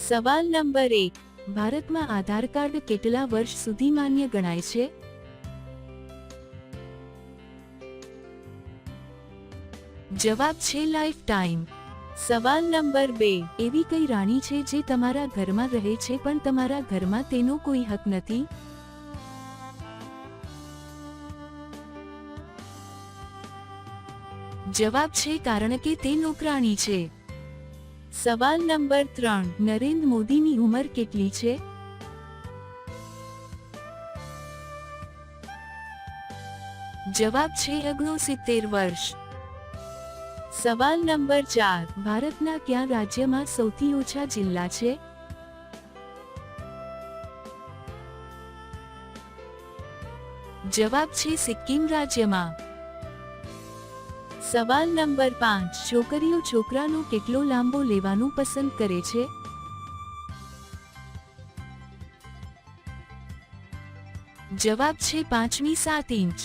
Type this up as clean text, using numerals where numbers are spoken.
સવાલ નંબર 1, ભારતમાં આધાર કાર્ડ કેટલા વર્ષ સુધી માન્ય ગણાય છે? જવાબ છે લાઈફ ટાઈમ. સવાલ નંબર 2, એવી કઈ રાણી છે જે તમારા ઘરમાં રહે છે પણ તમારા ઘરમાં તેનો કોઈ હક નથી? જવાબ છે કારણ કે તે નોકરાણી છે. સવાલ નંબર 3, નરેન્દ્ર મોદીની ઉંમર કેટલી છે? જવાબ છે 69 વર્ષ. સવાલ નંબર 4, ભારતના કયા રાજ્યમાં સૌથી ઓછા જિલ્લા છે? જવાબ છે સિક્કિમ રાજ્યમાં. સવાલ નંબર 5, છોકરીઓ છોકરાનો કેટલો લાંબો લેવાનું પસંદ કરે છે? જવાબ છે 5મી 7 ઇંચ.